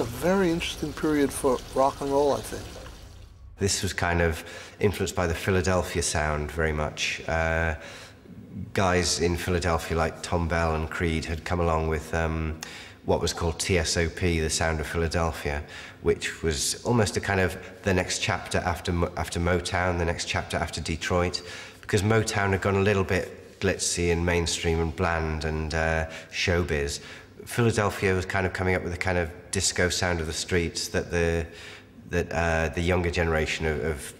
a very interesting period for rock and roll, I think. This was kind of influenced by the Philadelphia sound very much. Guys in Philadelphia like Tom Bell and Creed had come along with what was called TSOP, the Sound of Philadelphia, which was almost a kind of the next chapter after Motown, the next chapter after Detroit, because Motown had gone a little bit glitzy and mainstream and bland and showbiz. Philadelphia was kind of coming up with a kind of disco sound of the streets that the younger generation of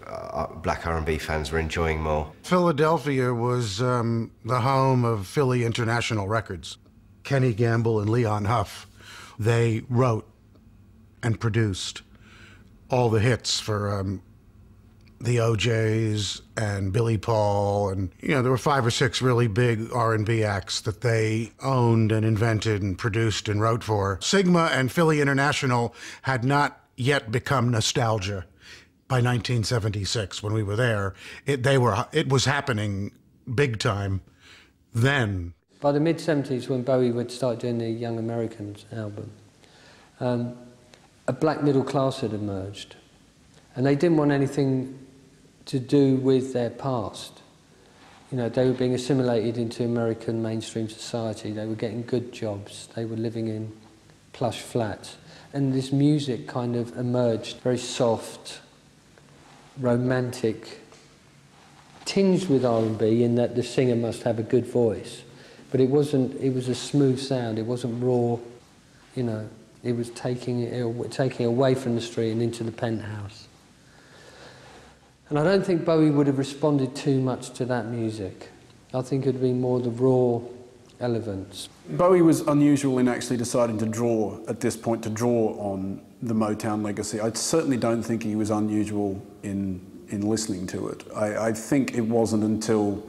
black R&B fans were enjoying more. Philadelphia was the home of Philly International Records. Kenny Gamble and Leon Huff, they wrote and produced all the hits for the OJs and Billy Paul, and there were 5 or 6 really big R&B acts that they owned and invented and produced and wrote for. Sigma and Philly International had not yet become nostalgia by 1976 when we were there. It was happening big time then. By the mid-70s, when Bowie would start doing the Young Americans album, a black middle class had emerged, and they didn't want anything to do with their past. They were being assimilated into American mainstream society. They were getting good jobs. They were living in plush flats. And this music kind of emerged, very soft, romantic, tinged with R&B in that the singer must have a good voice. But it was a smooth sound, it wasn't raw, it was taking away from the street and into the penthouse. And I don't think Bowie would have responded too much to that music. I think it would be more the raw elements. Bowie was unusual in actually deciding to draw, at this point, on the Motown legacy. I certainly don't think he was unusual in listening to it. I think it wasn't until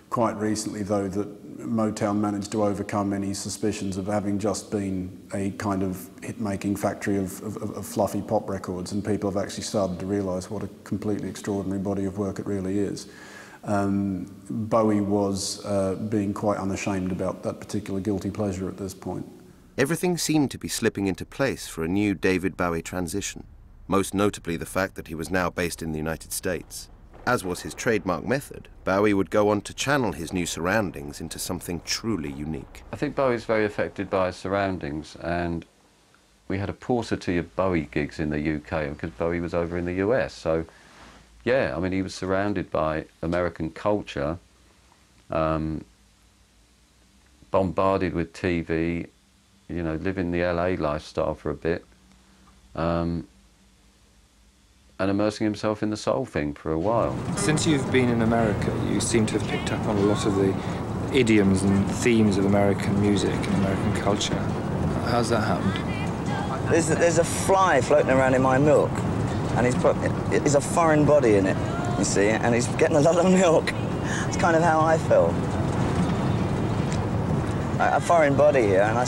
quite recently, though, that Motown managed to overcome any suspicions of having just been a kind of hit-making factory of fluffy pop records, and people have actually started to realise what a completely extraordinary body of work it really is. Bowie was being quite unashamed about that particular guilty pleasure at this point. Everything seemed to be slipping into place for a new David Bowie transition, most notably the fact that he was now based in the United States. As was his trademark method, Bowie would go on to channel his new surroundings into something truly unique. I think Bowie's very affected by his surroundings, and we had a paucity of Bowie gigs in the UK because Bowie was over in the US. So, yeah, I mean, he was surrounded by American culture, bombarded with TV, living the LA lifestyle for a bit. And immersing himself in the soul thing for a while. Since you've been in America, you seem to have picked up on a lot of the idioms and themes of American music and American culture. How's that happened? There's a fly floating around in my milk, and he's a foreign body in it, you see, and he's getting a lot of milk. It's kind of how I feel. A foreign body here, and I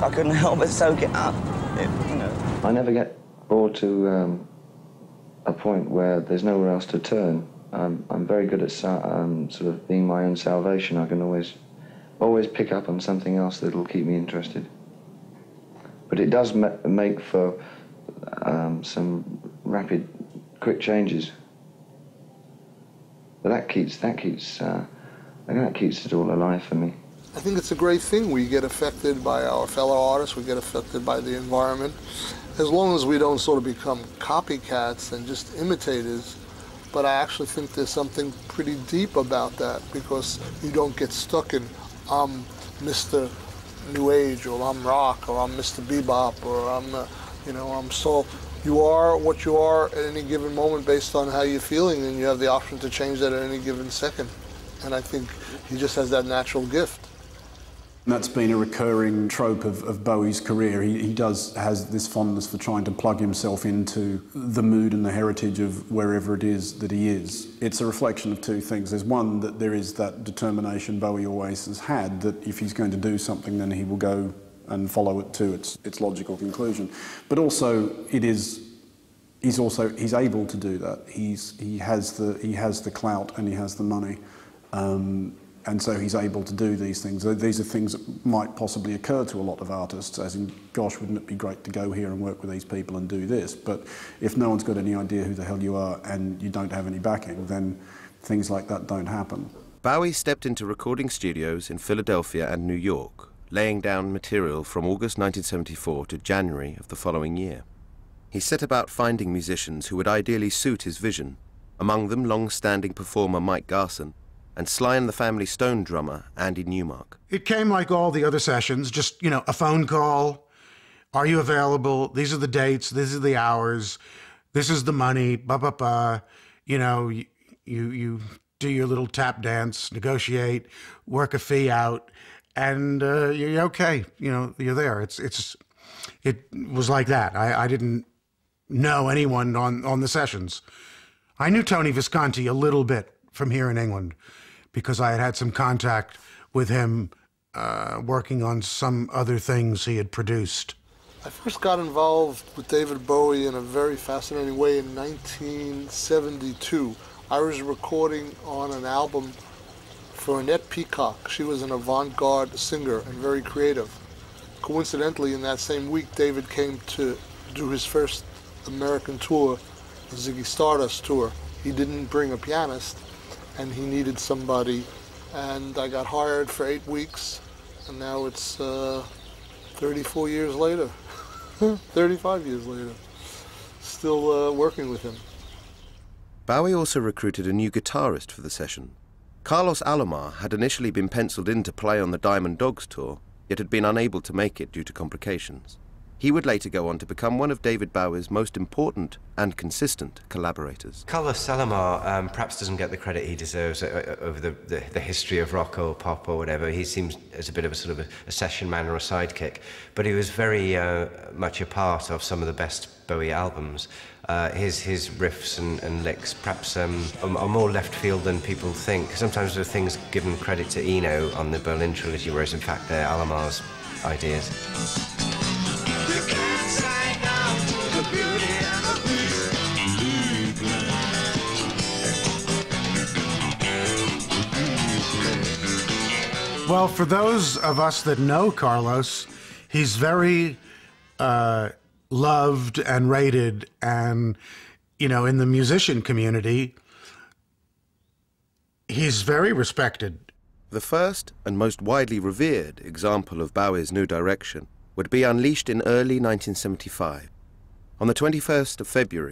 couldn't help but soak it up, I never get bored to a point where there's nowhere else to turn. I'm very good at sort of being my own salvation. I can always pick up on something else that'll keep me interested. But it does make for some rapid, quick changes. But that keeps it all alive for me. I think it's a great thing. We get affected by our fellow artists, we get affected by the environment. As long as we don't sort of become copycats and just imitators, but I actually think there's something pretty deep about that, because you don't get stuck in, I'm Mr. New Age, or I'm rock, or I'm Mr. Bebop, or I'm soul. You are what you are at any given moment based on how you're feeling, and you have the option to change that at any given second. And I think he just has that natural gift. That's been a recurring trope of Bowie's career. He has this fondness for trying to plug himself into the mood and the heritage of wherever it is that he is. It's a reflection of two things. There's one, that there is that determination Bowie always has had, that if he's going to do something, then he will go and follow it to its logical conclusion. But also, he's able to do that. He has the clout and he has the money. And so he's able to do these things. These are things that might possibly occur to a lot of artists, as in, gosh, wouldn't it be great to go here and work with these people and do this? But if no one's got any idea who the hell you are and you don't have any backing, then things like that don't happen. Bowie stepped into recording studios in Philadelphia and New York, laying down material from August 1974 to January of the following year. He set about finding musicians who would ideally suit his vision, among them long-standing performer Mike Garson, and Sly and the Family Stone drummer Andy Newmark. It came like all the other sessions, just, you know, a phone call. Are you available? These are the dates. These are the hours. This is the money. Ba ba ba. You know, you do your little tap dance, negotiate, work a fee out, and you're okay. You know, you're there. It was like that. I didn't know anyone on the sessions. I knew Tony Visconti a little bit from here in England, because I had had some contact with him working on some other things he had produced. I first got involved with David Bowie in a very fascinating way in 1972. I was recording on an album for Annette Peacock. She was an avant-garde singer and very creative. Coincidentally, in that same week, David came to do his first American tour, the Ziggy Stardust tour. He didn't bring a pianist, and he needed somebody, and I got hired for 8 weeks, and now it's 34 years later, 35 years later, still working with him. Bowie also recruited a new guitarist for the session. Carlos Alomar had initially been penciled in to play on the Diamond Dogs tour, yet had been unable to make it due to complications. He would later go on to become one of David Bowie's most important and consistent collaborators. Carlos Alomar perhaps doesn't get the credit he deserves over the history of rock or pop or whatever. He seems as a bit of a sort of a session man or a sidekick, but he was very much a part of some of the best Bowie albums. His riffs and licks perhaps are more left field than people think. Sometimes there are things given credit to Eno on the Berlin trilogy, whereas in fact they're Alomar's ideas. Well, for those of us that know Carlos, he's very loved and rated, and, you know, in the musician community, he's very respected. The first and most widely revered example of Bowie's new direction would be unleashed in early 1975. On the 21st of February,